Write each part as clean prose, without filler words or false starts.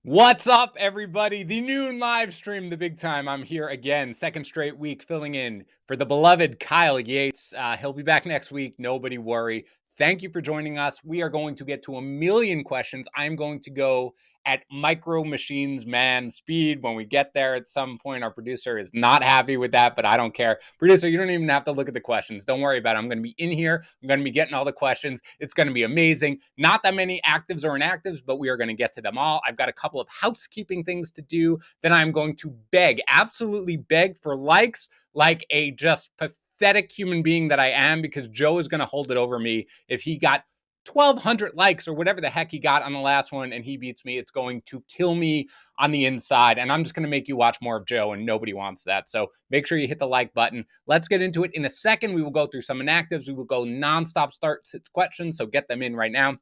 What's up, everybody? The noon live stream, the big time. I'm here again, second straight week, filling in for the beloved Kyle Yates. He'll be back next week. Nobody worry. Thank you for joining us. We are going to get to a million questions. I'm going to go at micro machines man speed when we get there at some point. Our producer is not happy with that, but I don't care. Producer, you don't even have to look at the questions. Don't worry about it. I'm going to be in here. I'm going to be getting all the questions. It's going to be amazing. Not that many actives or inactives, but we are going to get to them all. I've got a couple of housekeeping things to do. Then I'm going to beg, absolutely beg for likes like a just pathetic human being that I am, because Joe is going to hold it over me if he got 1,200 likes or whatever the heck he got on the last one and he beats me. It's going to kill me on the inside, and I'm just going to make you watch more of Joe, and nobody wants that. So make sure you hit the like button. Let's get into it. In a second, we will go through some inactives. We will go nonstop start sits questions, so get them in right now. A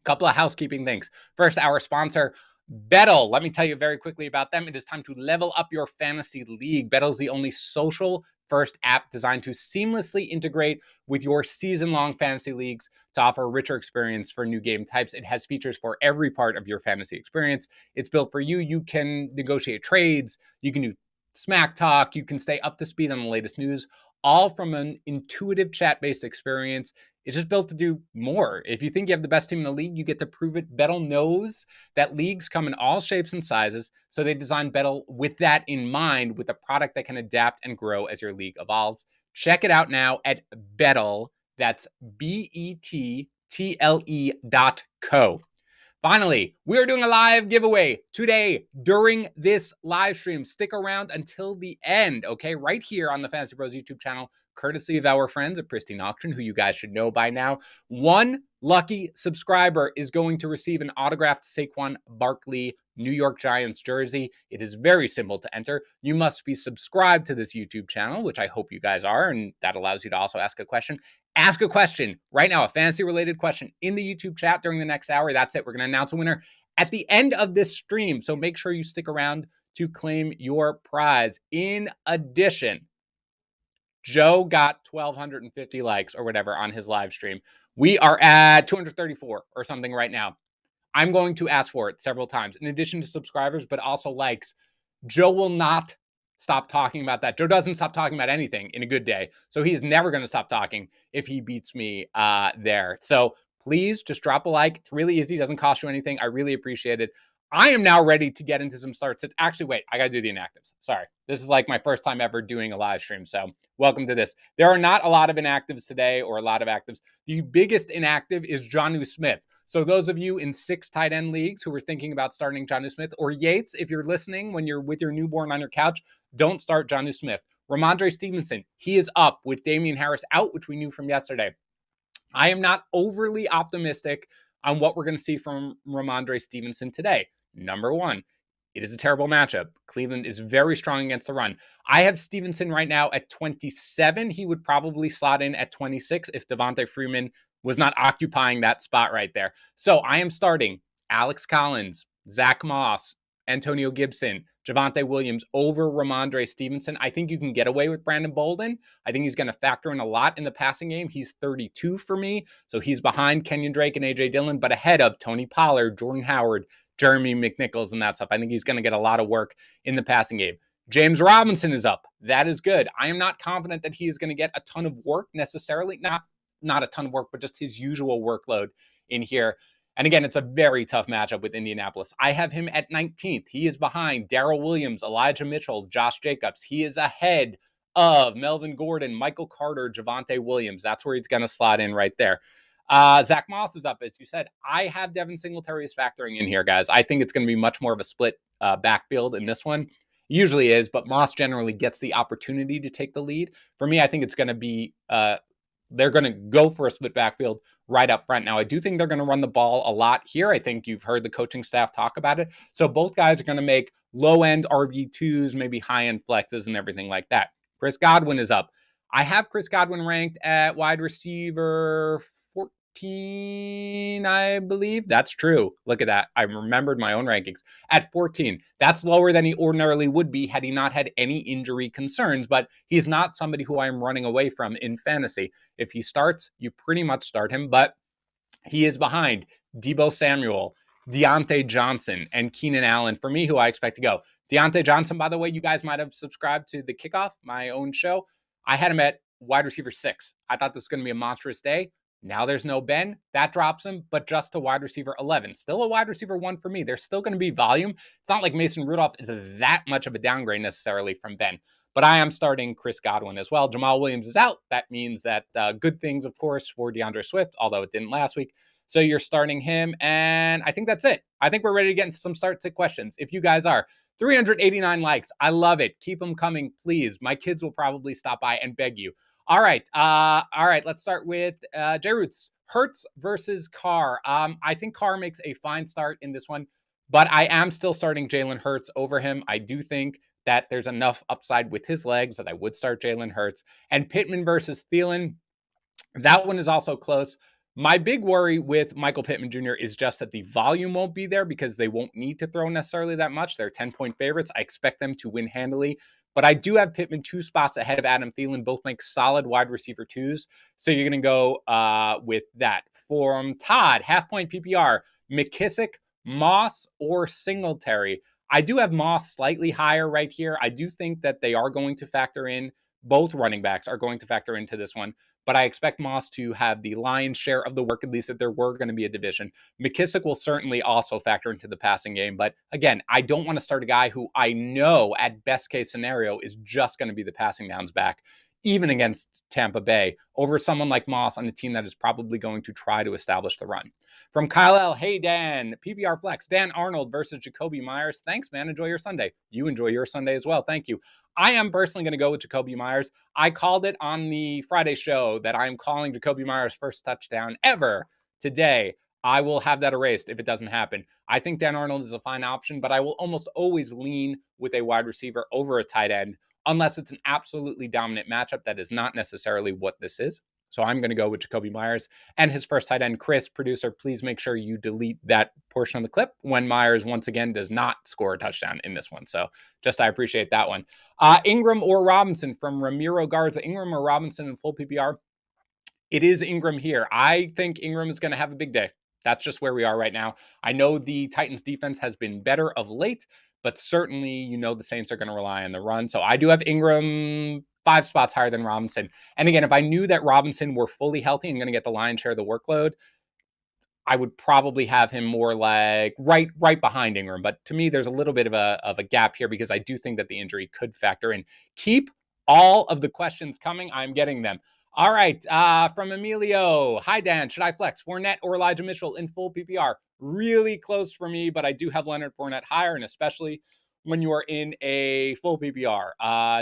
couple of housekeeping things. First, our sponsor, Bettle. Let me tell you very quickly about them. It is time to level up your fantasy league. Bettle is the only social first app designed to seamlessly integrate with your season-long fantasy leagues to offer a richer experience for new game types. It has features for every part of your fantasy experience. It's built for you. You can negotiate trades. You can do smack talk. You can stay up to speed on the latest news, all from an intuitive chat-based experience. It's just built to do more. If you think you have the best team in the league, you get to prove it. Bettle knows that leagues come in all shapes and sizes, so they designed Bettle with that in mind, with a product that can adapt and grow as your league evolves. Check it out now at Bettle. That's BETTLE.co. Finally, we're doing a live giveaway today during this live stream. Stick around until the end, okay? Right here on the Fantasy Pros YouTube channel, courtesy of our friends at Pristine Auction, who you guys should know by now. One lucky subscriber is going to receive an autographed Saquon Barkley New York Giants jersey. It is very simple to enter. You must be subscribed to this YouTube channel, which I hope you guys are, and that allows you to also ask a question. Ask a question right now, a fantasy-related question in the YouTube chat during the next hour. That's it. We're going to announce a winner at the end of this stream, so make sure you stick around to claim your prize. In addition, Joe got 1,250 likes or whatever on his live stream. We are at 234 or something right now. I'm going to ask for it several times, in addition to subscribers, but also likes. Joe will not stop talking about that. Joe doesn't stop talking about anything in a good day, so he is never going to stop talking if he beats me there. So please just drop a like. It's really easy. It doesn't cost you anything. I really appreciate it. I am now ready to get into some starts. Actually, wait, I got to do the inactives. Sorry. This is like my first time ever doing a live stream, so welcome to this. There are not a lot of inactives today, or a lot of actives. The biggest inactive is Jonnu Smith. So those of you in 6 tight end leagues who are thinking about starting Jonnu Smith, or Yates, if you're listening when you're with your newborn on your couch, don't start Jonnu Smith. Ramondre Stevenson, he is up with Damian Harris out, which we knew from yesterday. I am not overly optimistic on what we're going to see from Ramondre Stevenson today. Number one, it is a terrible matchup. Cleveland is very strong against the run. I have Stevenson right now at 27. He would probably slot in at 26 if Devontae Freeman was not occupying that spot right there. So I am starting Alex Collins, Zach Moss, Antonio Gibson, Javonte Williams over Ramondre Stevenson. I think you can get away with Brandon Bolden. I think he's going to factor in a lot in the passing game. He's 32 for me, so he's behind Kenyon Drake and A.J. Dillon, but ahead of Tony Pollard, Jordan Howard, Jeremy McNichols, and that stuff. I think he's going to get a lot of work in the passing game. James Robinson is up. That is good. I am not confident that he is going to get a ton of work necessarily. Not a ton of work, but just his usual workload in here. And again, it's a very tough matchup with Indianapolis. I have him at 19th. He is behind Darrell Williams, Elijah Mitchell, Josh Jacobs. He is ahead of Melvin Gordon, Michael Carter, Javonte Williams. That's where he's going to slot in right there. Zach Moss is up, as you said. I have Devin Singletary is factoring in here, guys. I think it's going to be much more of a split backfield in this one. Usually is, but Moss generally gets the opportunity to take the lead. For me, I think it's going to be they're going to go for a split backfield right up front. Now, I do think they're going to run the ball a lot here. I think you've heard the coaching staff talk about it. So both guys are going to make low-end RB2s, maybe high-end flexes and everything like that. Chris Godwin is up. I have Chris Godwin ranked at wide receiver 14, I believe. That's true. Look at that. I remembered my own rankings. At 14. That's lower than he ordinarily would be had he not had any injury concerns, but he's not somebody who I'm running away from in fantasy. If he starts, you pretty much start him, but he is behind Deebo Samuel, Deontay Johnson and Keenan Allen for me, who I expect to go. Deontay Johnson, by the way, you guys might have subscribed to the Kickoff, my own show. I had him at wide receiver 6. I thought this was going to be a monstrous day. Now there's no Ben. That drops him, but just to wide receiver 11. Still a wide receiver 1 for me. There's still going to be volume. It's not like Mason Rudolph is that much of a downgrade necessarily from Ben. But I am starting Chris Godwin as well. Jamal Williams is out. That means that good things, of course, for DeAndre Swift, although it didn't last week. So you're starting him, and I think that's it. I think we're ready to get into some start-sit questions. If you guys are. 389 likes. I love it. Keep them coming, please. My kids will probably stop by and beg you. All right. Let's start with J Roots. Hurts versus Carr. I think Carr makes a fine start in this one, but I am still starting Jalen Hurts over him. I do think that there's enough upside with his legs that I would start Jalen Hurts. And Pittman versus Thielen. That one is also close. My big worry with Michael Pittman Jr. is just that the volume won't be there because they won't need to throw necessarily that much. They're 10-point favorites. I expect them to win handily. But I do have Pittman 2 spots ahead of Adam Thielen. Both make solid wide receiver 2s. So you're going to go with that. From Todd, half-point PPR, McKissick, Moss, or Singletary. I do have Moss slightly higher right here. I do think that they are going to factor in, both running backs are going to factor into this one. But I expect Moss to have the lion's share of the work, at least if there were going to be a division. McKissick will certainly also factor into the passing game. But again, I don't want to start a guy who I know at best case scenario is just going to be the passing downs back, even against Tampa Bay, over someone like Moss on a team that is probably going to try to establish the run. From Kyle L. Hey, Dan, PPR Flex, Dan Arnold versus Jacoby Myers. Thanks, man. Enjoy your Sunday. You enjoy your Sunday as well. Thank you. I am personally going to go with Jacoby Myers. I called it on the Friday show that I'm calling Jacoby Myers' first touchdown ever today. I will have that erased if it doesn't happen. I think Dan Arnold is a fine option, but I will almost always lean with a wide receiver over a tight end unless it's an absolutely dominant matchup. That is not necessarily what this is. So I'm going to go with Jacoby Myers and his first tight end. Chris, producer, please make sure you delete that portion of the clip when Myers once again does not score a touchdown in this one. So I appreciate that one. Ingram or Robinson from Ramiro Garza. Ingram or Robinson in full PPR? It is Ingram here. I think Ingram is going to have a big day. That's just where we are right now. I know the Titans defense has been better of late, but certainly, the Saints are going to rely on the run. So I do have Ingram 5 spots higher than Robinson. And again, if I knew that Robinson were fully healthy and going to get the lion's share of the workload, I would probably have him more like right behind Ingram. But to me, there's a little bit of a gap here because I do think that the injury could factor in. Keep all of the questions coming. I'm getting them. All right, from Emilio. Hi, Dan. Should I flex Fournette or Elijah Mitchell in full PPR? Really close for me, but I do have Leonard Fournette higher, and especially when you are in a full PPR.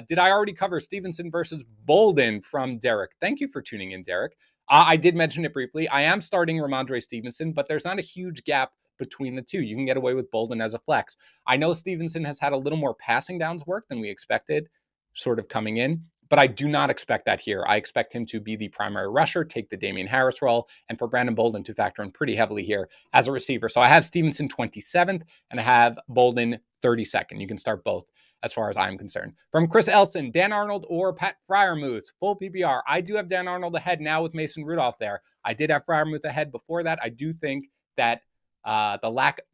Did I already cover Stevenson versus Bolden from Derek? Thank you for tuning in, Derek. I did mention it briefly. I am starting Ramondre Stevenson, but there's not a huge gap between the two. You can get away with Bolden as a flex. I know Stevenson has had a little more passing downs work than we expected sort of coming in, but I do not expect that here. I expect him to be the primary rusher, take the Damian Harris role, and for Brandon Bolden to factor in pretty heavily here as a receiver. So I have Stevenson 27th, and I have Bolden 32nd. You can start both as far as I'm concerned. From Chris Elson, Dan Arnold or Pat Freiermuth, full PPR. I do have Dan Arnold ahead now with Mason Rudolph there. I did have Freiermuth ahead before that. I do think that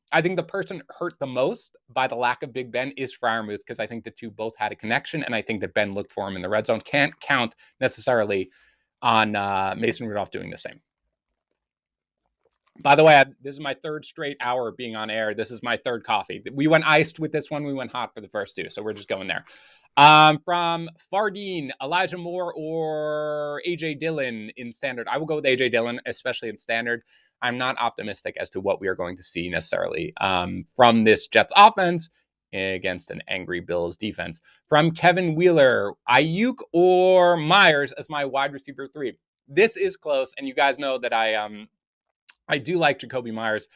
I think the person hurt the most by the lack of Big Ben is Freiermuth because I think the two both had a connection, and I think that Ben looked for him in the red zone. Can't count necessarily on Mason Rudolph doing the same. By the way, this is my 3rd straight hour being on air. This is my 3rd coffee. We went iced with this one. We went hot for the first 2, so we're just going there. From Fardeen, Elijah Moore or A.J. Dillon in standard? I will go with A.J. Dillon, especially in standard. I'm not optimistic as to what we are going to see necessarily from this Jets offense against an angry Bills defense. From Kevin Wheeler, Ayuk or Myers as my wide receiver 3. This is close, and you guys know that I do like Jacoby Myers,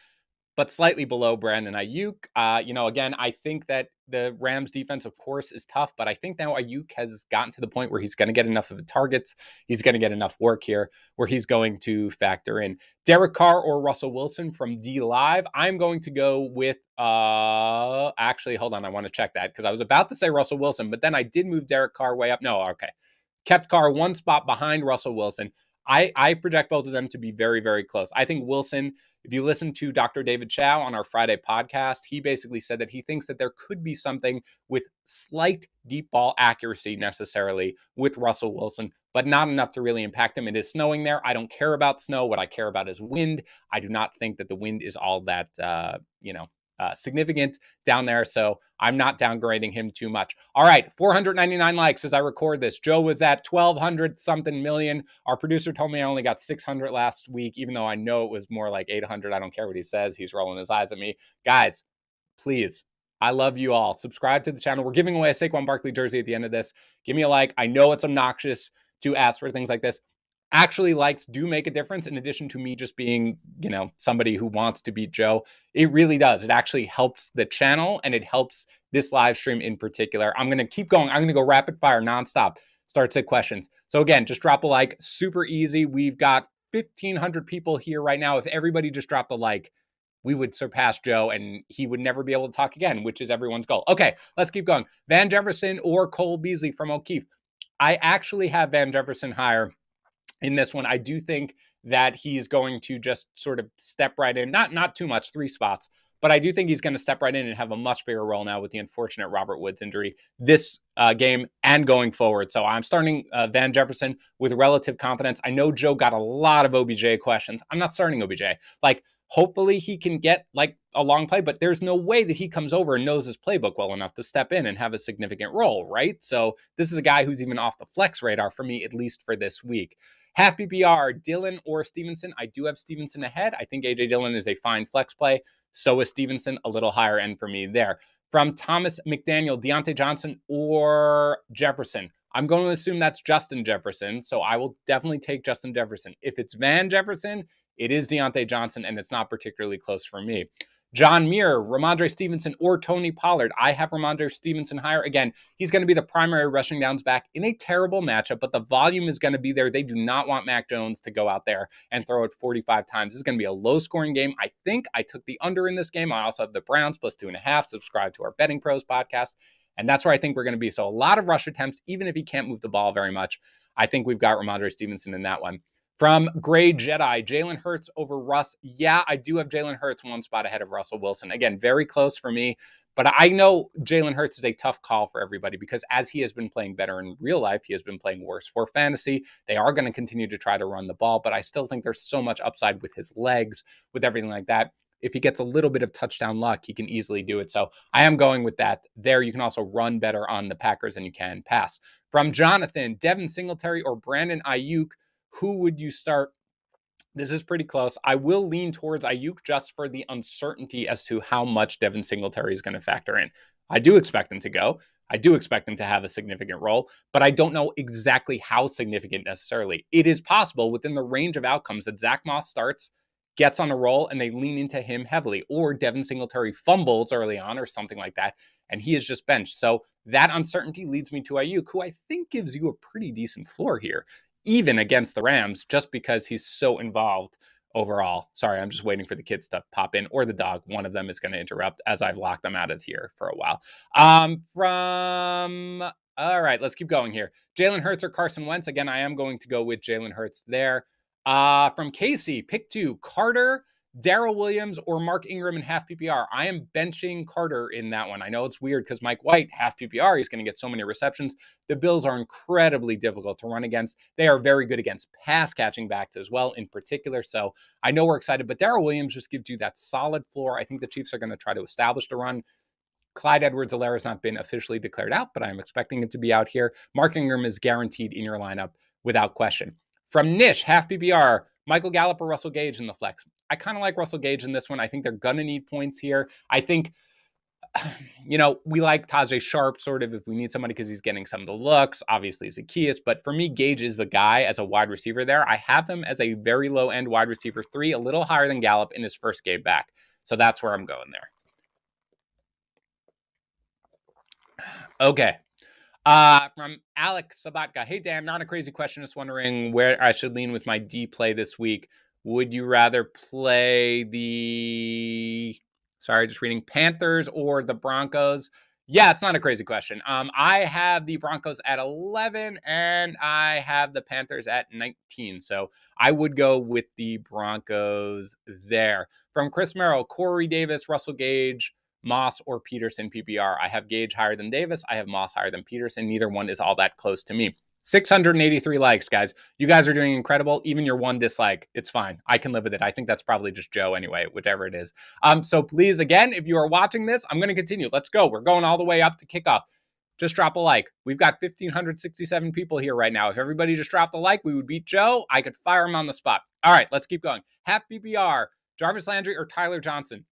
but slightly below Brandon Ayuk. Again, I think that the Rams defense, of course, is tough, but I think now Ayuk has gotten to the point where he's going to get enough of the targets. He's going to get enough work here where he's going to factor in Derek Carr or Russell Wilson from D Live. I'm going to go with, actually, hold on. I want to check that because I was about to say Russell Wilson, but then I did move Derek Carr way up. No, okay. Kept Carr 1 spot behind Russell Wilson. I project both of them to be very, very close. I think Wilson, if you listen to Dr. David Chow on our Friday podcast, he basically said that he thinks that there could be something with slight deep ball accuracy necessarily with Russell Wilson, but not enough to really impact him. It is snowing there. I don't care about snow. What I care about is wind. I do not think that the wind is all that, significant down there. So I'm not downgrading him too much. All right, 499 likes as I record this. Joe was at 1,200 something million. Our producer told me I only got 600 last week, even though I know it was more like 800. I don't care what he says. He's rolling his eyes at me. Guys, please, I love you all. Subscribe to the channel. We're giving away a Saquon Barkley jersey at the end of this. Give me a like. I know it's obnoxious to ask for things like this. Actually, likes do make a difference in addition to me just being, somebody who wants to beat Joe. It really does. It actually helps the channel and it helps this live stream in particular. I'm going to keep going. I'm going to go rapid fire nonstop. Start to questions. So again, just drop a like. Super easy. We've got 1,500 people here right now. If everybody just dropped a like, we would surpass Joe and he would never be able to talk again, which is everyone's goal. Okay, let's keep going. Van Jefferson or Cole Beasley from O'Keefe. I actually have Van Jefferson higher in this one. I do think that he's going to just sort of step right in, not too much, 3 spots, but I do think he's going to step right in and have a much bigger role now with the unfortunate Robert Woods injury this game and going forward. So I'm starting Van Jefferson with relative confidence. I know Joe got a lot of OBJ questions. I'm not starting OBJ. Hopefully he can get a long play, but there's no way that he comes over and knows his playbook well enough to step in and have a significant role, right? So this is a guy who's even off the flex radar for me, at least for this week. Half PPR, Dillon or Stevenson. I do have Stevenson ahead. I think A.J. Dillon is a fine flex play. So is Stevenson, a little higher end for me there. From Thomas McDaniel, Deontay Johnson or Jefferson. I'm going to assume that's Justin Jefferson, so I will definitely take Justin Jefferson. If it's Van Jefferson, it is Deontay Johnson, and it's not particularly close for me. John Muir, Ramondre Stevenson, or Tony Pollard. I have Ramondre Stevenson higher. Again, he's going to be the primary rushing downs back in a terrible matchup, but the volume is going to be there. They do not want Mac Jones to go out there and throw it 45 times. This is going to be a low-scoring game. I think I took the under in this game. I also have the Browns plus 2.5. Subscribe to our Betting Pros podcast, and that's where I think we're going to be. So a lot of rush attempts, even if he can't move the ball very much. I think we've got Ramondre Stevenson in that one. From Gray Jedi, Jalen Hurts over Russ. Yeah, I do have Jalen Hurts 1 spot ahead of Russell Wilson. Again, very close for me. But I know Jalen Hurts is a tough call for everybody because as he has been playing better in real life, he has been playing worse for fantasy. They are going to continue to try to run the ball, but I still think there's so much upside with his legs, with everything like that. If he gets a little bit of touchdown luck, he can easily do it. So I am going with that there. You can also run better on the Packers than you can pass. From Jonathan, Devin Singletary or Brandon Ayuk. Who would you start? This is pretty close. I will lean towards Ayuk just for the uncertainty as to how much Devin Singletary is going to factor in. I do expect him to go. I do expect him to have a significant role, but I don't know exactly how significant necessarily. It is possible within the range of outcomes that Zach Moss starts, gets on a roll, and they lean into him heavily, or Devin Singletary fumbles early on or something like that, and he is just benched. So that uncertainty leads me to Ayuk, who I think gives you a pretty decent floor here, even against the Rams, just because he's so involved overall. Sorry, I'm just waiting for the kids to pop in, or the dog. One of them is going to interrupt as I've locked them out of here for a while. All right, let's keep going here. Jalen Hurts or Carson Wentz. Again, I am going to go with Jalen Hurts there. From Casey, pick 2, Carter, Darrell Williams, or Mark Ingram in half PPR. I am benching Carter in that one. I know it's weird because Mike White, half PPR, he's going to get so many receptions. The Bills are incredibly difficult to run against. They are very good against pass catching backs as well in particular. So I know we're excited, but Darrell Williams just gives you that solid floor. I think the Chiefs are going to try to establish the run. Clyde Edwards-Helaire has not been officially declared out, but I'm expecting him to be out here. Mark Ingram is guaranteed in your lineup without question. From Nish, half PPR, Michael Gallup or Russell Gage in the flex. I kind of like Russell Gage in this one. I think they're going to need points here. I think, we like Tajay Sharp sort of if we need somebody because he's getting some of the looks. Obviously, Zacchaeus. But for me, Gage is the guy as a wide receiver there. I have him as a very low-end wide receiver 3, a little higher than Gallup in his first game back. So that's where I'm going there. Okay. From Alex Sabatka. Hey, Dan, not a crazy question. Just wondering where I should lean with my D play this week. Would you rather play the, just reading, Panthers or the Broncos? Yeah, it's not a crazy question. I have the Broncos at 11 and I have the Panthers at 19. So I would go with the Broncos there. From Chris Merrill, Corey Davis, Russell Gage, Moss, or Peterson PPR. I have Gage higher than Davis. I have Moss higher than Peterson. Neither one is all that close to me. 683 likes, guys. You guys are doing incredible. Even your one dislike, it's fine. I can live with it. I think that's probably just Joe anyway, whichever it is. So please, again, if you are watching this, I'm going to continue. Let's go. We're going all the way up to kickoff. Just drop a like. We've got 1,567 people here right now. If everybody just dropped a like, we would beat Joe. I could fire him on the spot. All right, let's keep going. Half PPR, Jarvis Landry or Tyler Johnson?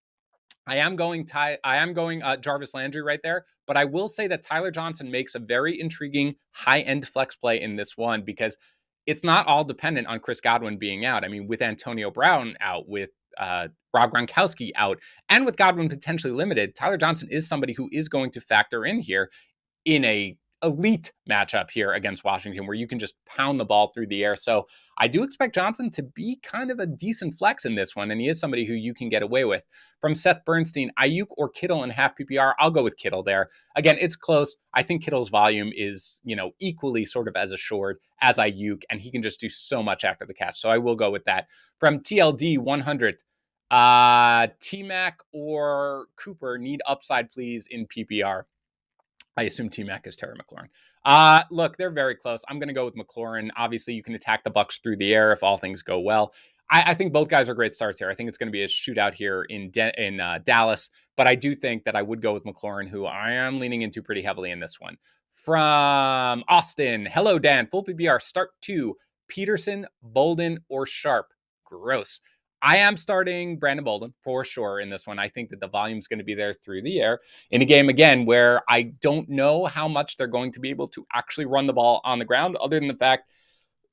I am going Jarvis Landry right there, but I will say that Tyler Johnson makes a very intriguing high-end flex play in this one because it's not all dependent on Chris Godwin being out. I mean, with Antonio Brown out, with Rob Gronkowski out, and with Godwin potentially limited, Tyler Johnson is somebody who is going to factor in here in a elite matchup here against Washington where you can just pound the ball through the air. So I do expect Johnson to be kind of a decent flex in this one, and he is somebody who you can get away with. From Seth Bernstein, Ayuk or Kittle in half PPR? I'll go with Kittle there. Again, it's close. I think Kittle's volume is, equally sort of as assured as Ayuk, and he can just do so much after the catch. So I will go with that. From TLD 100, T-Mac or Cooper need upside, please, in PPR. I assume T-Mac is Terry McLaurin. Look, they're very close. I'm going to go with McLaurin. Obviously, you can attack the Bucs through the air if all things go well. I think both guys are great starts here. I think it's going to be a shootout here in Dallas, but I do think that I would go with McLaurin, who I am leaning into pretty heavily in this one. From Austin, hello, Dan. Full PPR, start 2, Peterson, Bolden, or Sharp. Gross. I am starting Brandon Bolden for sure in this one. I think that the volume is going to be there through the air in a game, again, where I don't know how much they're going to be able to actually run the ball on the ground, other than the fact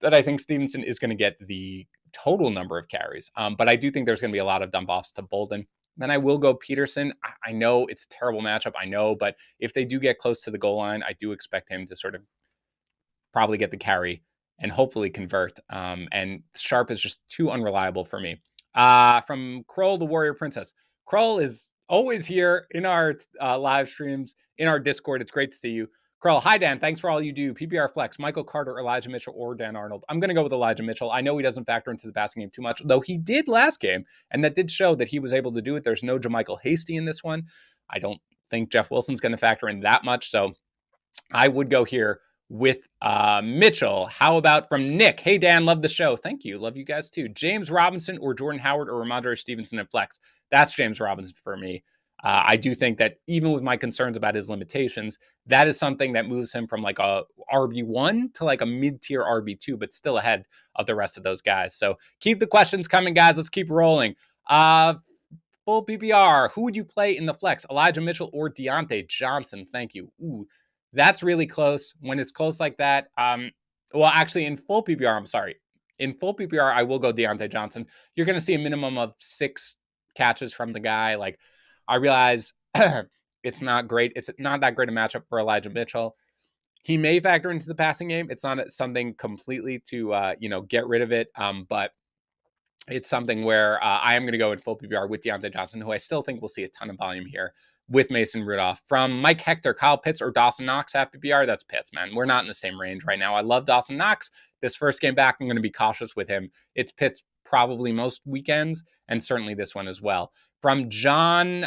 that I think Stevenson is going to get the total number of carries. But I do think there's going to be a lot of dump offs to Bolden. Then I will go Peterson. I know it's a terrible matchup. I know, but if they do get close to the goal line, I do expect him to sort of probably get the carry and hopefully convert. And Sharp is just too unreliable for me. From Kroll, the Warrior Princess. Kroll is always here in our live streams, in our Discord. It's great to see you. Kroll, hi, Dan. Thanks for all you do. PPR flex, Michael Carter, Elijah Mitchell, or Dan Arnold. I'm going to go with Elijah Mitchell. I know he doesn't factor into the passing game too much, though he did last game, and that did show that he was able to do it. There's no JaMychal Hasty in this one. I don't think Jeff Wilson's going to factor in that much, so I would go here with Mitchell. How about from Nick? Hey, Dan, love the show. Thank you. Love you guys too. James Robinson or Jordan Howard or Ramondre Stevenson and flex. That's James Robinson for me. I do think that even with my concerns about his limitations, that is something that moves him from like a RB1 to like a mid-tier RB2, but still ahead of the rest of those guys. So keep the questions coming, guys. Let's keep rolling. Full PPR. Who would you play in the flex? Elijah Mitchell or Deontay Johnson? Thank you. Ooh, that's really close. When it's close like that, well, actually, in full PPR, I'm sorry. In full PPR, I will go Deontay Johnson. You're going to see a minimum of 6 catches from the guy. Like, I realize it's not great. It's not that great a matchup for Elijah Mitchell. He may factor into the passing game. It's not something completely to, get rid of it. But it's something where I am going to go in full PPR with Deontay Johnson, who I still think will see a ton of volume here with Mason Rudolph. From Mike Hector, Kyle Pitts or Dawson Knox half PPR? That's Pitts, man. We're not in the same range right now. I love Dawson Knox. This first game back, I'm going to be cautious with him. It's Pitts probably most weekends, and certainly this one as well. From John,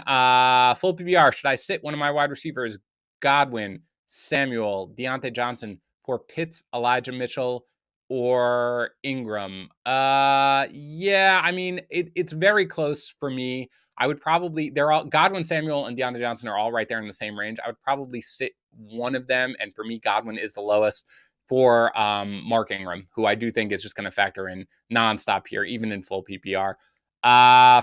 full PPR, should I sit one of my wide receivers, Godwin, Samuel, Deontay Johnson, for Pitts, Elijah Mitchell, or Ingram? Yeah, I mean, it's very close for me. I would probably, they're all, Godwin, Samuel, and Deontay Johnson are all right there in the same range. I would probably sit one of them, and for me, Godwin is the lowest for Mark Ingram, who I do think is just going to factor in nonstop here, even in full PPR.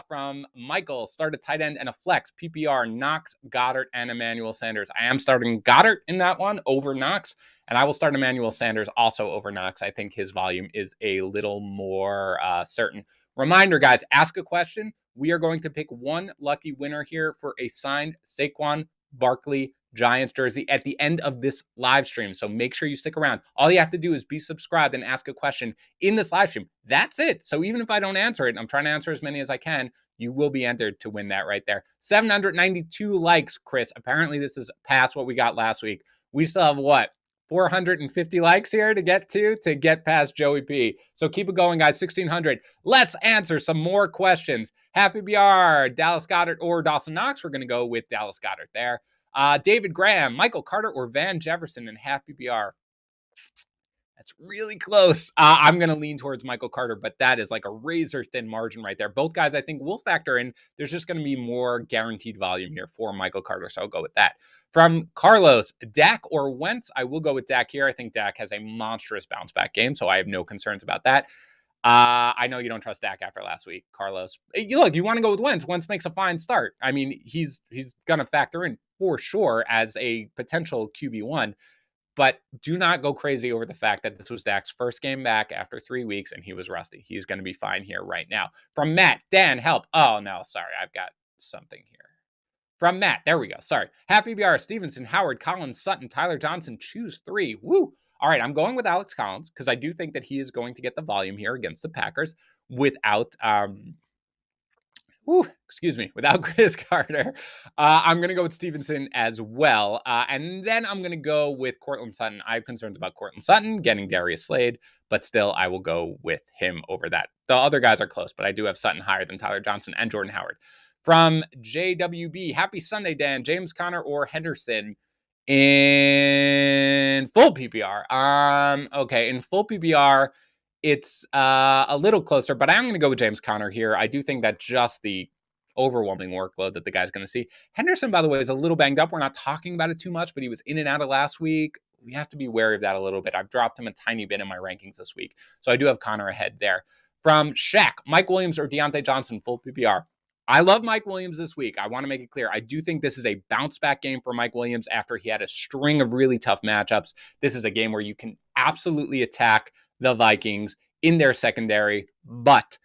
From Michael, start a tight end and a flex. PPR, Knox, Goddard, and Emmanuel Sanders. I am starting Goddard in that one over Knox, and I will start Emmanuel Sanders also over Knox. I think his volume is a little more certain. Reminder, guys, ask a question. We are going to pick one lucky winner here for a signed Saquon Barkley Giants jersey at the end of this live stream. So make sure you stick around. All you have to do is be subscribed and ask a question in this live stream. That's it. So even if I don't answer it, I'm trying to answer as many as I can, you will be entered to win that right there. 792 likes, Chris. Apparently, this is past what we got last week. We still have what? 450 likes here to get past Joey P. So keep it going, guys. 1,600. Let's answer some more questions. Happy BR, Dallas Goedert or Dawson Knox. We're going to go with Dallas Goedert there. David Graham, Michael Carter or Van Jefferson, and Happy BR. That's really close. I'm going to lean towards Michael Carter, but that is like a razor-thin margin right there. Both guys, I think, will factor in. There's just going to be more guaranteed volume here for Michael Carter, so I'll go with that. From Carlos, Dak or Wentz? I will go with Dak here. I think Dak has a monstrous bounce-back game, so I have no concerns about that. I know you don't trust Dak after last week, Carlos. Look, you want to go with Wentz. Wentz makes a fine start. I mean, he's going to factor in for sure as a potential QB1. But do not go crazy over the fact that this was Dak's first game back after 3 weeks and he was rusty. He's going to be fine here right now. From Matt, Dan, help. Oh, no, sorry. I've got something here. From Matt, there we go. Sorry. Happy BR, Stevenson, Howard, Collins, Sutton, Tyler Johnson, choose 3. Woo. All right, I'm going with Alex Collins because I do think that he is going to get the volume here against the Packers without without Chris Carter. I'm going to go with Stevenson as well. And then I'm going to go with Courtland Sutton. I have concerns about Courtland Sutton getting Darius Slade, but still I will go with him over that. The other guys are close, but I do have Sutton higher than Tyler Johnson and Jordan Howard. From JWB, happy Sunday, Dan. James Conner or Henderson in full PPR? Okay, in full PPR, it's a little closer, but I'm going to go with James Conner here. I do think that just the overwhelming workload that the guy's going to see. Henderson, by the way, is a little banged up. We're not talking about it too much, but he was in and out of last week. We have to be wary of that a little bit. I've dropped him a tiny bit in my rankings this week, so I do have Conner ahead there. From Shaq, Mike Williams or Deontay Johnson, full PPR. I love Mike Williams this week. I want to make it clear. I do think this is a bounce-back game for Mike Williams after he had a string of really tough matchups. This is a game where you can absolutely attack the Vikings in their secondary, but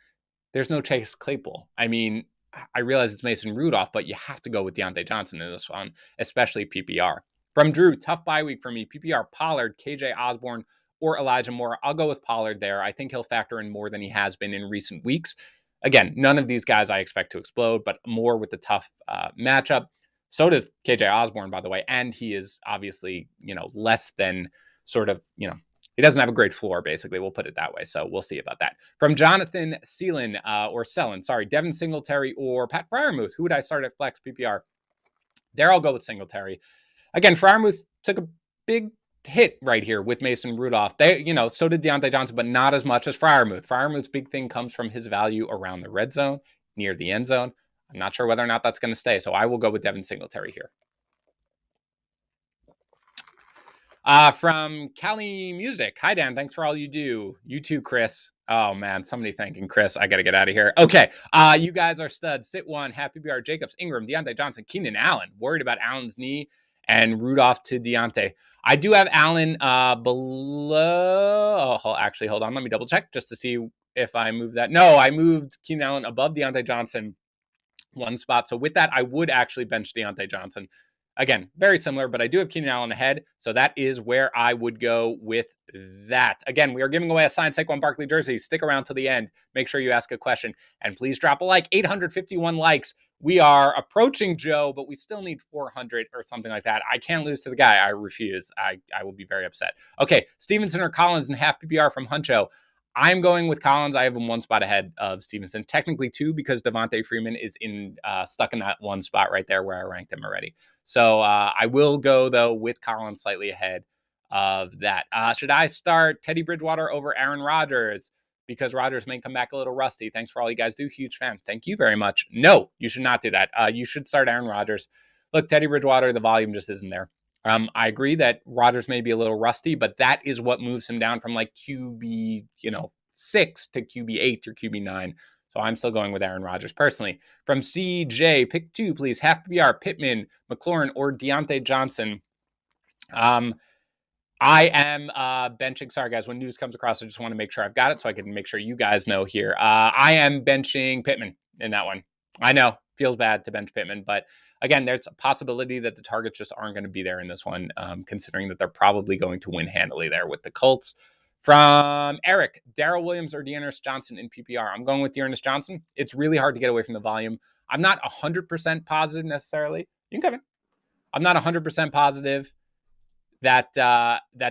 there's no Chase Claypool. I mean, I realize it's Mason Rudolph, but you have to go with Deontay Johnson in this one, especially PPR. From Drew, tough bye week for me. PPR, Pollard, KJ Osborne, or Elijah Moore. I'll go with Pollard there. I think he'll factor in more than he has been in recent weeks. Again, none of these guys I expect to explode, but more with the tough matchup. So does KJ Osborne, by the way, and he is obviously, less than sort of, he doesn't have a great floor, basically. We'll put it that way. So we'll see about that. From Jonathan Sellin, Devin Singletary or Pat Freiermuth. Who would I start at flex PPR? There I'll go with Singletary. Again, Freiermuth took a big hit right here with Mason Rudolph. So did Deontay Johnson, but not as much as Freiermuth. Freiermuth's big thing comes from his value around the red zone, near the end zone. I'm not sure whether or not that's going to stay. So I will go with Devin Singletary here. From Cali Music. Hi, Dan. Thanks for all you do. You too, Chris. Oh, man. Somebody thanking Chris. I got to get out of here. Okay. You guys are studs. Sit one. Happy BR. Jacobs, Ingram, Deontay Johnson, Keenan Allen. Worried about Allen's knee and Rudolph to Deontay. I do have Allen below. Oh, actually, hold on. Let me double check just to see if I moved that. No, I moved Keenan Allen above Deontay Johnson one spot. So with that, I would actually bench Deontay Johnson. Again, very similar, but I do have Keenan Allen ahead, so that is where I would go with that. Again, we are giving away a signed Saquon Barkley jersey. Stick around to the end. Make sure you ask a question, and please drop a like. 851 likes. We are approaching Joe, but we still need 400 or something like that. I can't lose to the guy. I refuse. I will be very upset. Okay, Stevenson or Collins and half PPR from Huncho. I'm going with Collins. I have him one spot ahead of Stevenson. Technically two, because Devontae Freeman is stuck in that one spot right there where I ranked him already. So I will go, though, with Collins slightly ahead of that. Should I start Teddy Bridgewater over Aaron Rodgers? Because Rodgers may come back a little rusty. Thanks for all you guys do. Huge fan. Thank you very much. No, you should not do that. You should start Aaron Rodgers. Look, Teddy Bridgewater, the volume just isn't there. I agree that Rodgers may be a little rusty, but that is what moves him down from like QB, 6 to QB 8 or QB 9. So I'm still going with Aaron Rodgers personally. From CJ, pick 2, please. Half PPR, Pittman, McLaurin, or Deontay Johnson. I am benching. Sorry, guys. When news comes across, I just want to make sure I've got it so I can make sure you guys know here. I am benching Pittman in that one. I know, feels bad to bench Pittman, but again, there's a possibility that the targets just aren't going to be there in this one, considering that they're probably going to win handily there with the Colts. From Eric, Darrell Williams or Dearness Johnson in PPR? I'm going with Dearness Johnson. It's really hard to get away from the volume. I'm not 100% positive necessarily. You can come in. I'm not 100% positive that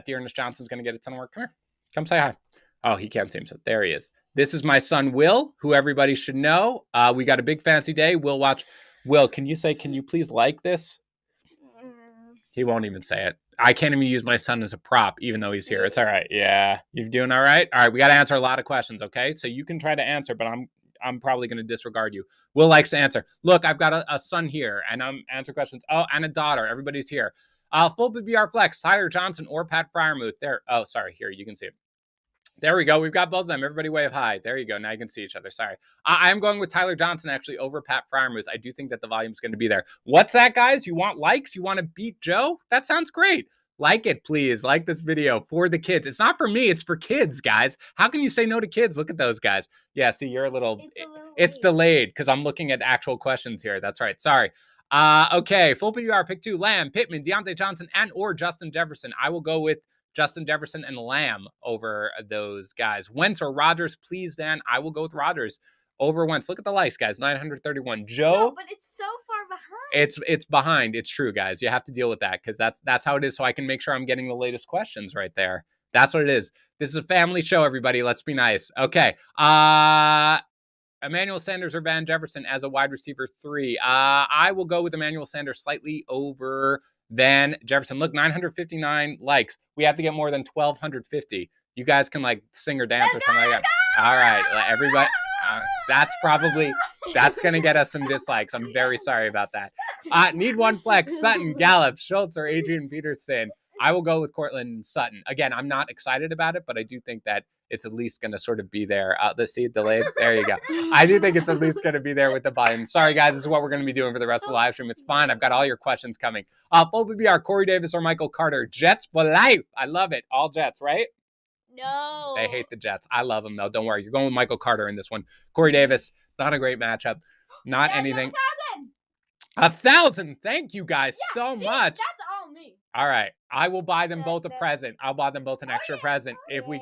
Dearness Johnson's going to get a ton of work. Come here. Come say hi. Oh, he can't see him. So there he is. This is my son, Will, who everybody should know. We got a big fancy day. Will, can you please like this? He won't even say it. I can't even use my son as a prop, even though he's here. It's all right. Yeah. You doing all right? All right. We got to answer a lot of questions. Okay. So you can try to answer, but I'm probably going to disregard you. Will likes to answer. Look, I've got a son here and I'm answer questions. Oh, and a daughter. Everybody's here. Full PPR flex, Tyler Johnson or Pat Fryermuth. There. Oh, sorry. Here, you can see it. There we go. We've got both of them. Everybody wave hi. There you go. Now you can see each other. Sorry. I'm going with Tyler Johnson actually over Pat Fryermuth. I do think that the volume's going to be there. What's that, guys? You want likes? You want to beat Joe? That sounds great. Like it, please. Like this video for the kids. It's not for me. It's for kids, guys. How can you say no to kids? Look at those guys. Yeah, see, you're a little... It's delayed because I'm looking at actual questions here. That's right. Sorry. Okay. Full PPR, pick 2. Lamb, Pittman, Deontay Johnson, and or Justin Jefferson. I will go with Justin Jefferson and Lamb over those guys. Wentz or Rodgers, please, Dan. I will go with Rodgers over Wentz. Look at the likes, guys. 931. Joe. No, but it's so far behind. It's behind. It's true, guys. You have to deal with that because that's how it is. So I can make sure I'm getting the latest questions right there. That's what it is. This is a family show, everybody. Let's be nice. Okay. Emmanuel Sanders or Van Jefferson as a wide receiver 3. I will go with Emmanuel Sanders slightly over Van Jefferson. Look, 959 likes. We have to get more than 1,250. You guys can like sing or dance or something like that. All right, everybody. That's going to get us some dislikes. I'm very sorry about that. Need one flex. Sutton, Gallup, Schultz, or Adrian Peterson. I will go with Cortland Sutton. Again, I'm not excited about it, but I do think that it's at least going to sort of be there. Let's see, delayed. There you go. I do think it's at least going to be there with the volume. Sorry, guys. This is what we're going to be doing for the rest of the live stream. It's fine. I've got all your questions coming. Full PPR, Corey Davis or Michael Carter. Jets for life. I love it. All Jets, right? No. They hate the Jets. I love them, though. Don't worry. You're going with Michael Carter in this one. Corey Davis, not a great matchup. Not anything. 1,000. Thank you guys so much. That's all me. All right. I will buy them both a present. I'll buy them both an extra present if we